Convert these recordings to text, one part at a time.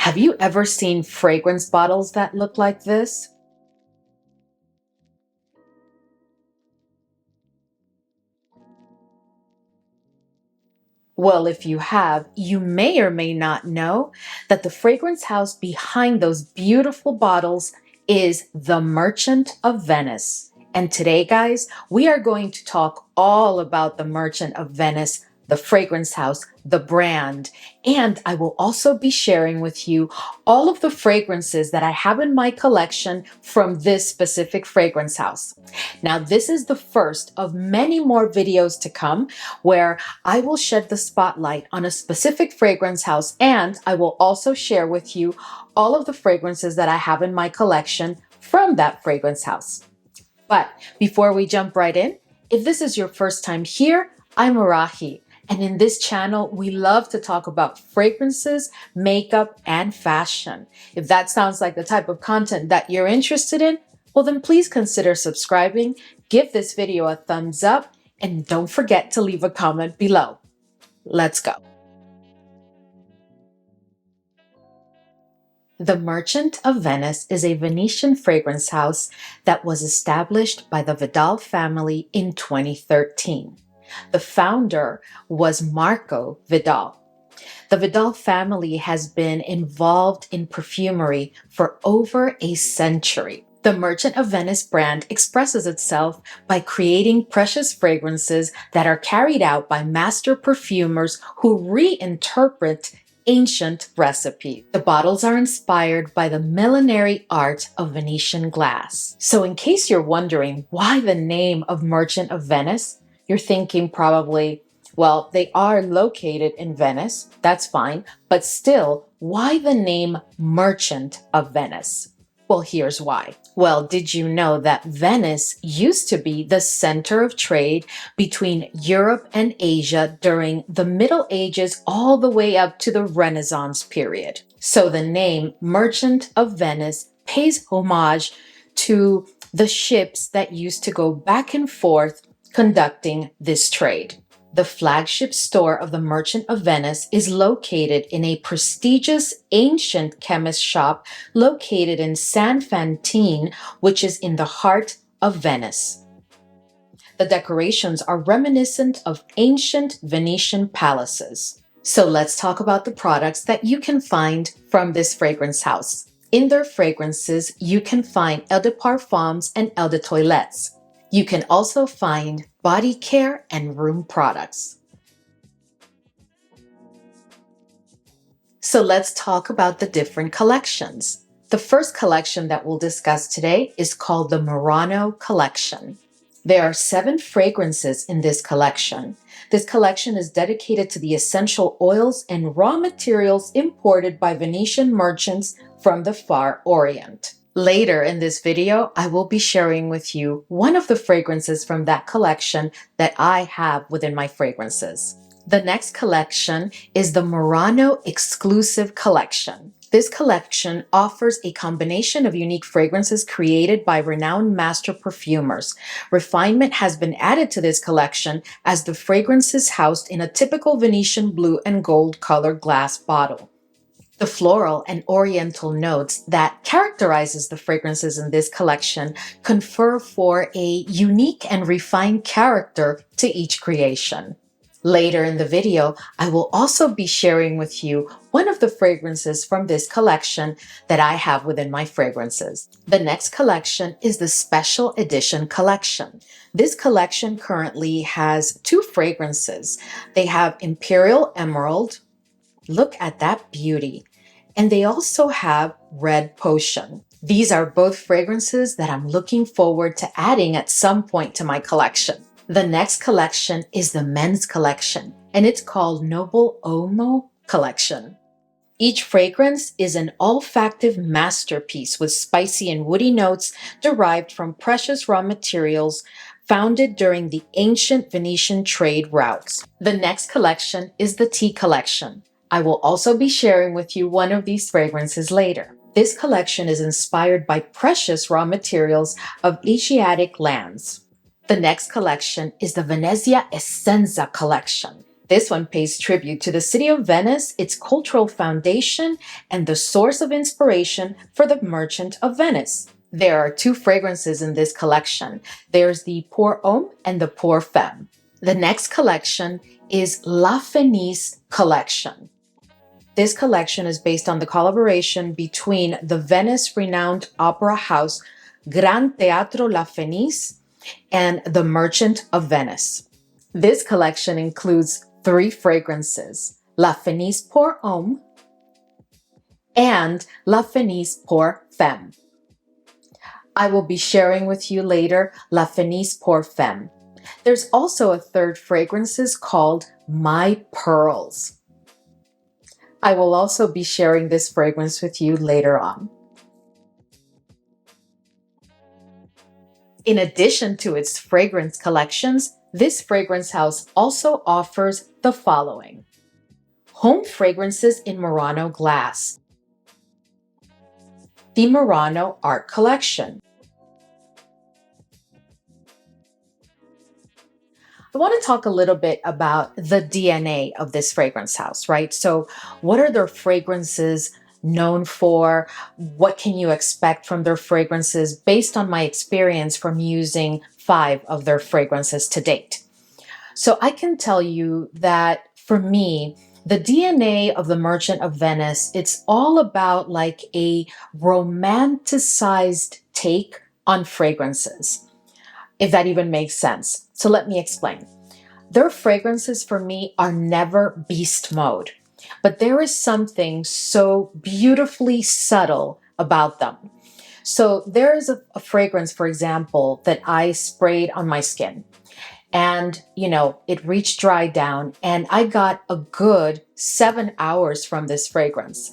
Have you ever seen fragrance bottles that look like this? Well, if you have, you may or may not know that the fragrance house behind those beautiful bottles is the Merchant of Venice. And today, guys, we are going to talk all about the Merchant of Venice, the fragrance house, the brand, and I will also be sharing with you all of the fragrances that I have in my collection from this specific fragrance house. Now, this is the first of many more videos to come where I will shed the spotlight on a specific fragrance house, and I will also share with you all of the fragrances that I have in my collection from that fragrance house. But before we jump right in, if this is your first time here, I'm Arahi. And in this channel, we love to talk about fragrances, makeup, and fashion. If that sounds like the type of content that you're interested in, well then please consider subscribing, give this video a thumbs up, and don't forget to leave a comment below. Let's go. The Merchant of Venice is a Venetian fragrance house that was established by the Vidal family in 2013. The founder was Marco Vidal. The Vidal family has been involved in perfumery for over a century. The Merchant of Venice brand expresses itself by creating precious fragrances that are carried out by master perfumers who reinterpret ancient recipes. The bottles are inspired by the millenary art of Venetian glass. So in case you're wondering why the name of Merchant of Venice, you're thinking probably, well, they are located in Venice, that's fine, but still, why the name Merchant of Venice? Well, here's why. Well, did you know that Venice used to be the center of trade between Europe and Asia during the Middle Ages all the way up to the Renaissance period? So the name Merchant of Venice pays homage to the ships that used to go back and forth conducting this trade. The flagship store of the Merchant of Venice is located in a prestigious ancient chemist shop located in San Fantine, which is in the heart of Venice. The decorations are reminiscent of ancient Venetian palaces. So let's talk about the products that you can find from this fragrance house. In their fragrances, you can find Eau de Parfums and Eau de Toilettes. You can also find body care and room products. So let's talk about the different collections. The first collection that we'll discuss today is called the Murano collection. There are 7 fragrances in this collection. This collection is dedicated to the essential oils and raw materials imported by Venetian merchants from the Far Orient. Later in this video, I will be sharing with you one of the fragrances from that collection that I have within my fragrances. The next collection is the Murano Exclusive collection. This collection offers a combination of unique fragrances created by renowned master perfumers. Refinement has been added to this collection as the fragrance is housed in a typical Venetian blue and gold colored glass bottle. The floral and oriental notes that characterizes the fragrances in this collection confer for a unique and refined character to each creation. Later in the video, I will also be sharing with you one of the fragrances from this collection that I have within my fragrances. The next collection is the Special Edition collection. This collection currently has 2 fragrances. They have Imperial Emerald. Look at that beauty. And they also have Red Potion. These are both fragrances that I'm looking forward to adding at some point to my collection. The next collection is the men's collection, and it's called Noble Homme collection. Each fragrance is an olfactive masterpiece with spicy and woody notes derived from precious raw materials founded during the ancient Venetian trade routes. The next collection is the tea collection. I will also be sharing with you one of these fragrances later. This collection is inspired by precious raw materials of Asiatic lands. The next collection is the Venezia Essenza collection. This one pays tribute to the city of Venice, its cultural foundation, and the source of inspiration for the Merchant of Venice. There are two fragrances in this collection. There's the Pour Homme and the Pour Femme. The next collection is La FENICE collection. This collection is based on the collaboration between the Venice-renowned opera house Gran Teatro La Fenice and the Merchant of Venice. This collection includes 3 fragrances: La FENICE Pour Homme and La FENICE Pour Femme. I will be sharing with you later La FENICE Pour Femme. There's also a third fragrance called My Pearls. I will also be sharing this fragrance with you later on. In addition to its fragrance collections, this fragrance house also offers the following: home fragrances in Murano glass, the Murano art collection. I want to talk a little bit about the DNA of this fragrance house, right? So what are their fragrances known for? What can you expect from their fragrances based on my experience from using 5 of their fragrances to date? So I can tell you that for me, the DNA of the Merchant of Venice, it's all about like a romanticized take on fragrances, if that even makes sense. So let me explain. Their fragrances for me are never beast mode, but there is something so beautifully subtle about them. So there is a fragrance, for example, that I sprayed on my skin, and it reached dry down, and I got a good 7 hours from this fragrance.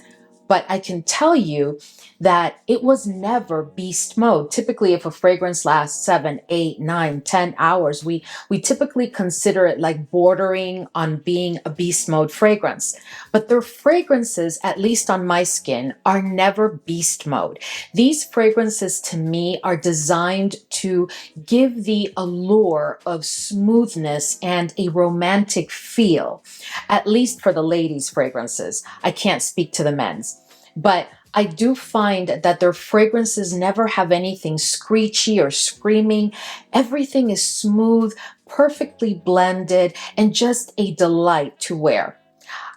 But I can tell you that it was never beast mode. Typically, if a fragrance lasts 7, 8, 9, 10 hours, we typically consider it like bordering on being a beast mode fragrance. But their fragrances, at least on my skin, are never beast mode. These fragrances to me are designed to give the allure of smoothness and a romantic feel, at least for the ladies' fragrances. I can't speak to the men's. But I do find that their fragrances never have anything screechy or screaming. Everything is smooth, perfectly blended, and just a delight to wear.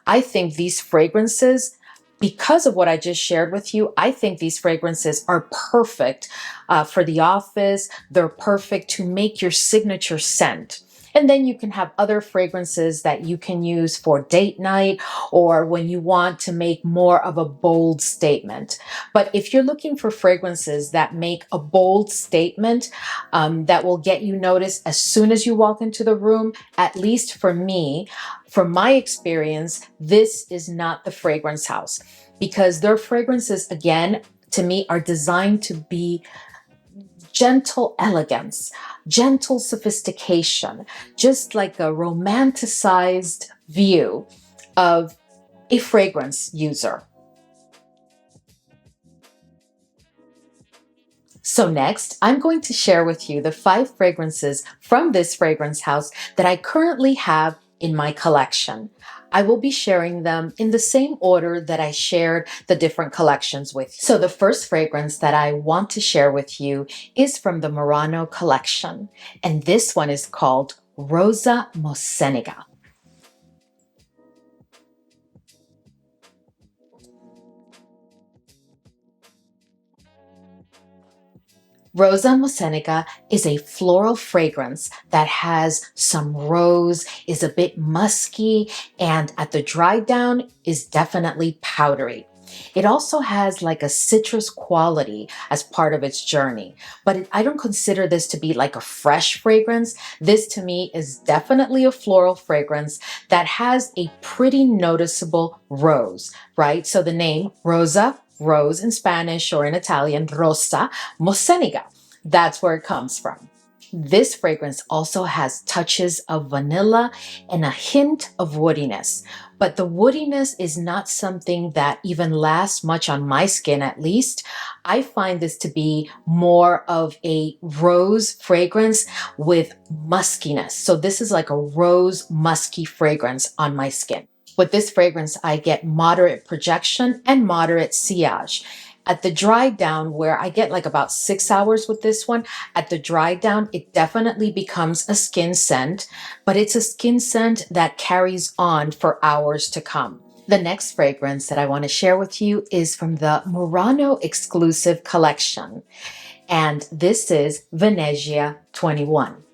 I think these fragrances, because of what I just shared with you, I think these fragrances are perfect for the office. They're perfect to make your signature scent. And then you can have other fragrances that you can use for date night or when you want to make more of a bold statement. But if you're looking for fragrances that make a bold statement that will get you noticed as soon as you walk into the room, at least for me, from my experience, this is not the fragrance house, because their fragrances, again, to me, are designed to be gentle elegance, gentle sophistication, just like a romanticized view of a fragrance user. So next, I'm going to share with you the 5 fragrances from this fragrance house that I currently have in my collection. I will be sharing them in the same order that I shared the different collections with you. So the first fragrance that I want to share with you is from the Murano collection, and this one is called ROSA MOCENIGA. ROSA MOCENIGA is a floral fragrance that has some rose, is a bit musky, and at the dry down is definitely powdery. It also has like a citrus quality as part of its journey, but I don't consider this to be like a fresh fragrance. This to me is definitely a floral fragrance that has a pretty noticeable rose, right? So the name ROSA, rose in Spanish, or in Italian, ROSA MOCENIGA. That's where it comes from. This fragrance also has touches of vanilla and a hint of woodiness, but the woodiness is not something that even lasts much on my skin, at least. I find this to be more of a rose fragrance with muskiness. So this is like a rose musky fragrance on my skin. With this fragrance, I get moderate projection and moderate sillage. At the dry down, where I get like about 6 hours with this one, at the dry down, it definitely becomes a skin scent, but it's a skin scent that carries on for hours to come. The next fragrance that I want to share with you is from the Murano Exclusive collection, and this is VINEGIA 21.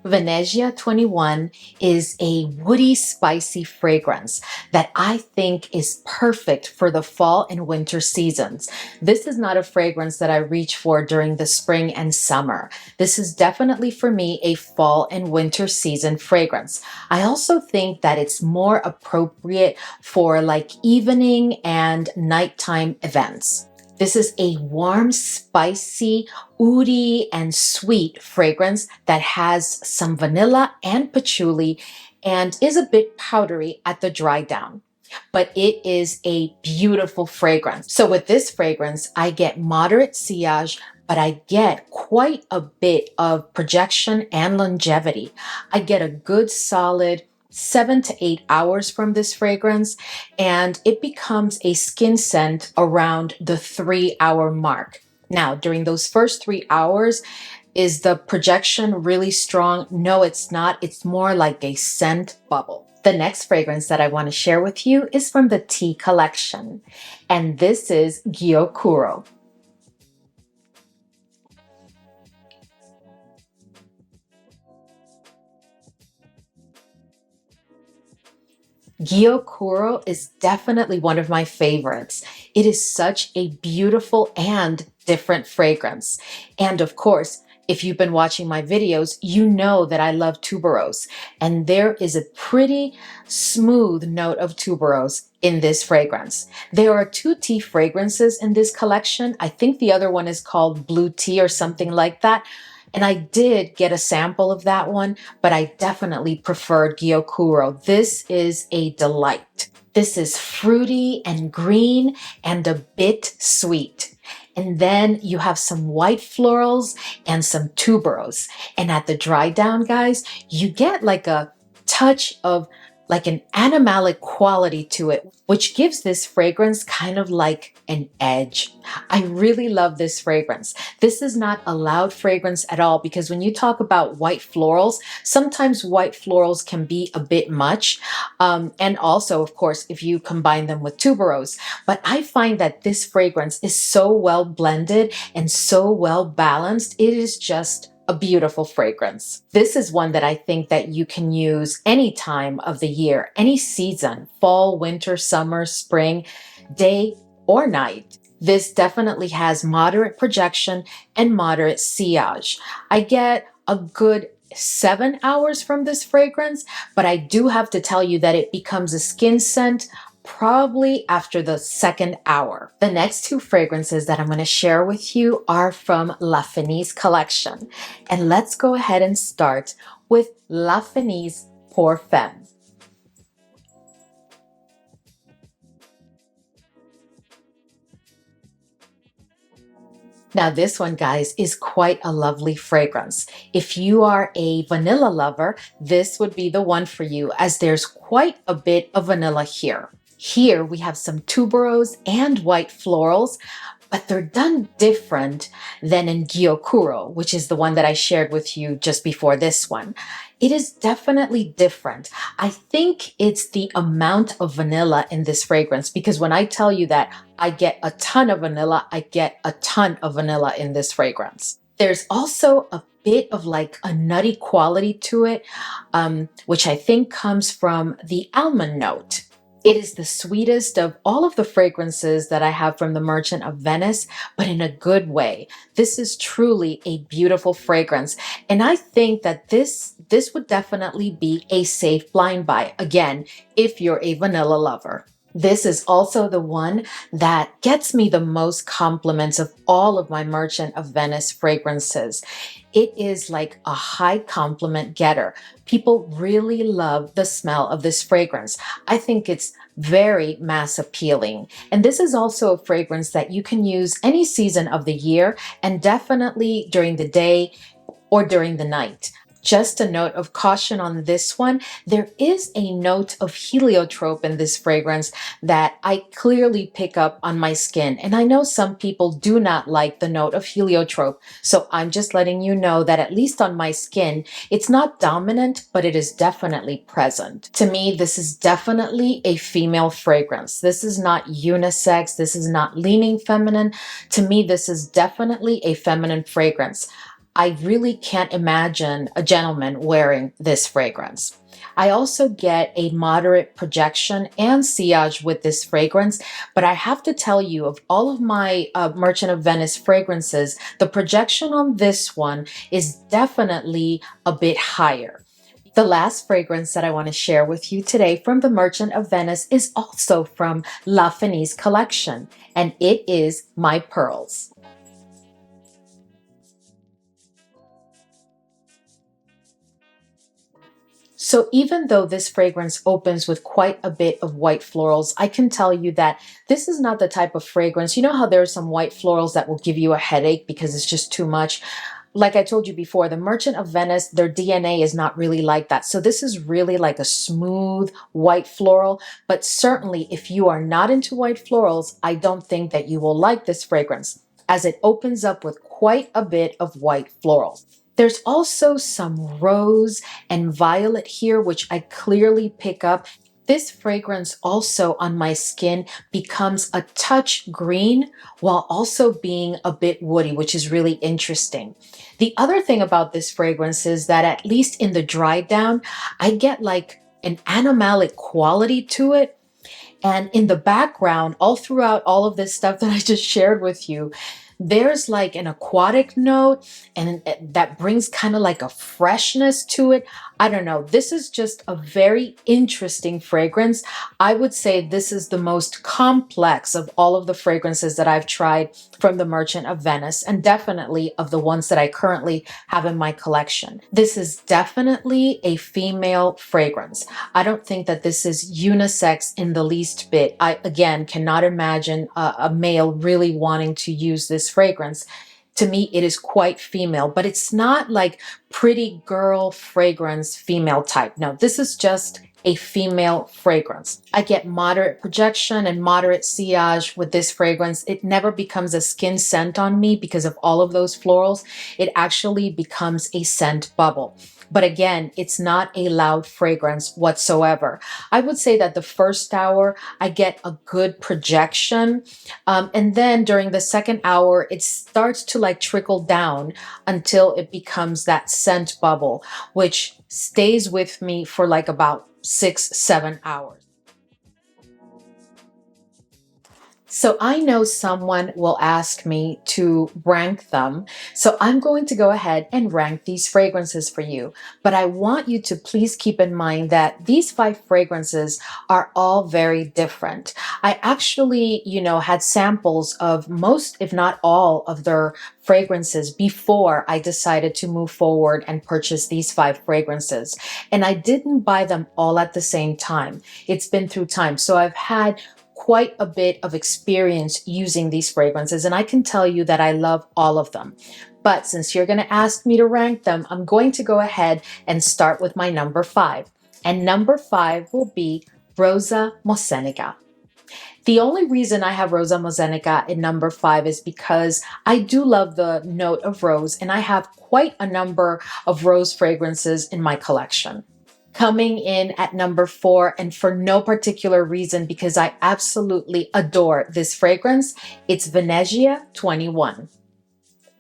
VINEGIA 21 is a woody, spicy fragrance that I think is perfect for the fall and winter seasons. This is not a fragrance that I reach for during the spring and summer. This is definitely for me a fall and winter season fragrance. I also think that it's more appropriate for like evening and nighttime events. This is a warm, spicy, oudi, and sweet fragrance that has some vanilla and patchouli and is a bit powdery at the dry down. But it is a beautiful fragrance. So with this fragrance, I get moderate sillage, but I get quite a bit of projection and longevity. I get a good solid 7 to 8 hours from this fragrance, and it becomes a skin scent around the 3-hour mark. Now, during those first 3 hours, is the projection really strong? No, it's not. It's more like a scent bubble. The next fragrance that I want to share with you is from the Tea collection, and this is GYOKURO. GYOKURO is definitely one of my favorites. It is such a beautiful and different fragrance. And of course, if you've been watching my videos, you know that I love tuberose. And there is a pretty smooth note of tuberose in this fragrance. There are 2 tea fragrances in this collection. I think the other one is called Blue Tea or something like that. And I did get a sample of that one, but I definitely preferred GYOKURO. This is a delight. This is fruity and green and a bit sweet. And then you have some white florals and some tuberose. And at the dry down, guys, you get like a touch of like an animalic quality to it, which gives this fragrance kind of like an edge. I really love this fragrance. This is not a loud fragrance at all, because when you talk about white florals, sometimes white florals can be a bit much. And also, of course, if you combine them with tuberose. But I find that this fragrance is so well blended and so well balanced. It is just a beautiful fragrance. This is one that I think that you can use any time of the year, any season, fall, winter, summer, spring, day or night. This definitely has moderate projection and moderate sillage. I get a good 7 hours from this fragrance, but I do have to tell you that it becomes a skin scent probably after the 2nd hour. The next 2 fragrances that I'm going to share with you are from La FENICE collection. And let's go ahead and start with La FENICE Pour Femme. Now this one, guys, is quite a lovely fragrance. If you are a vanilla lover, this would be the one for you, as there's quite a bit of vanilla here. Here we have some tuberose and white florals, but they're done different than in GYOKURO, which is the one that I shared with you just before this one. It is definitely different. I think it's the amount of vanilla in this fragrance, because when I tell you that I get a ton of vanilla, I get a ton of vanilla in this fragrance. There's also a bit of like a nutty quality to it, which I think comes from the almond note. It is the sweetest of all of the fragrances that I have from the Merchant of Venice, but in a good way. This is truly a beautiful fragrance. And I think that this would definitely be a safe blind buy, again, if you're a vanilla lover. This is also the one that gets me the most compliments of all of my Merchant of Venice fragrances. it is like a high compliment getter. People really love the smell of this fragrance. I think it's very mass appealing. And this is also a fragrance that you can use any season of the year and definitely during the day or during the night. Just a note of caution on this one. There is a note of heliotrope in this fragrance that I clearly pick up on my skin. And I know some people do not like the note of heliotrope. So I'm just letting you know that at least on my skin, it's not dominant, but it is definitely present. To me, this is definitely a female fragrance. This is not unisex. This is not leaning feminine. To me, this is definitely a feminine fragrance. I really can't imagine a gentleman wearing this fragrance. I also get a moderate projection and sillage with this fragrance, but I have to tell you, of all of my Merchant of Venice fragrances, the projection on this one is definitely a bit higher. The last fragrance that I want to share with you today from the Merchant of Venice is also from La FENICE collection, and it is My Pearls. So even though this fragrance opens with quite a bit of white florals, I can tell you that this is not the type of fragrance. You know how there are some white florals that will give you a headache because it's just too much? Like I told you before, the Merchant of Venice, their DNA is not really like that. So this is really like a smooth white floral. But certainly if you are not into white florals, I don't think that you will like this fragrance, as it opens up with quite a bit of white florals. There's also some rose and violet here, which I clearly pick up. This fragrance also on my skin becomes a touch green while also being a bit woody, which is really interesting. The other thing about this fragrance is that at least in the dry down, I get like an animalic quality to it. And in the background, all throughout all of this stuff that I just shared with you, there's like an aquatic note and that brings kind of like a freshness to it. I don't know. This is just a very interesting fragrance. I would say this is the most complex of all of the fragrances that I've tried from the Merchant of Venice, and definitely of the ones that I currently have in my collection. This is definitely a female fragrance. I don't think that this is unisex in the least bit. I, again, cannot imagine a male really wanting to use this fragrance. To me, it is quite female, but it's not like pretty girl fragrance female type. No, this is just a female fragrance. I get moderate projection and moderate sillage with this fragrance. It never becomes a skin scent on me because of all of those florals. It actually becomes a scent bubble. But again, it's not a loud fragrance whatsoever. I would say that the first hour, I get a good projection. And then during the second hour, it starts to like trickle down until it becomes that scent bubble, which stays with me for like about 6-7 hours. So I know someone will ask me to rank them. So I'm going to go ahead and rank these fragrances for you. But I want you to please keep in mind that these 5 fragrances are all very different. I actually, had samples of most, if not all, of their fragrances before I decided to move forward and purchase these 5 fragrances. And I didn't buy them all at the same time. It's been through time. So I've had quite a bit of experience using these fragrances, and I can tell you that I love all of them. But since you're going to ask me to rank them, I'm going to go ahead and start with my number 5. And number 5 will be Rosa MOCENIGA. The only reason I have Rosa MOCENIGA in number 5 is because I do love the note of rose, and I have quite a number of rose fragrances in my collection. Coming in at number 4, and for no particular reason, because I absolutely adore this fragrance, it's VINEGIA 21.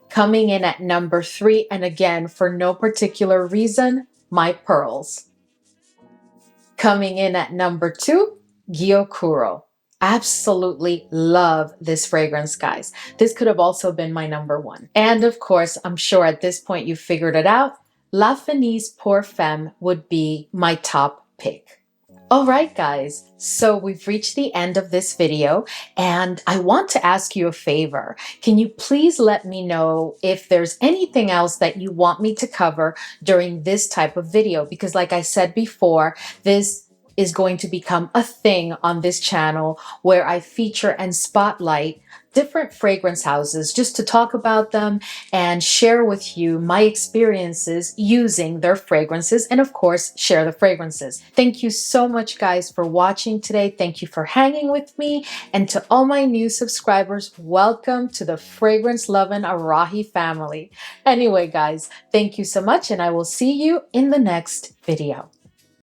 Coming in at number 3, and again, for no particular reason, My Pearls. Coming in at number 2, GYOKURO. Absolutely love this fragrance, guys. This could have also been my number 1. And of course, I'm sure at this point you figured it out. La FENICE Pour Femme would be my top pick. All right, guys, so we've reached the end of this video and I want to ask you a favor. Can you please let me know if there's anything else that you want me to cover during this type of video? Because like I said before, this is going to become a thing on this channel where I feature and spotlight different fragrance houses just to talk about them and share with you my experiences using their fragrances and of course share the fragrances. Thank you so much guys for watching today. Thank you for hanging with me, and to all my new subscribers, welcome to the fragrance loving Arahi family. Anyway guys, thank you so much and I will see you in the next video.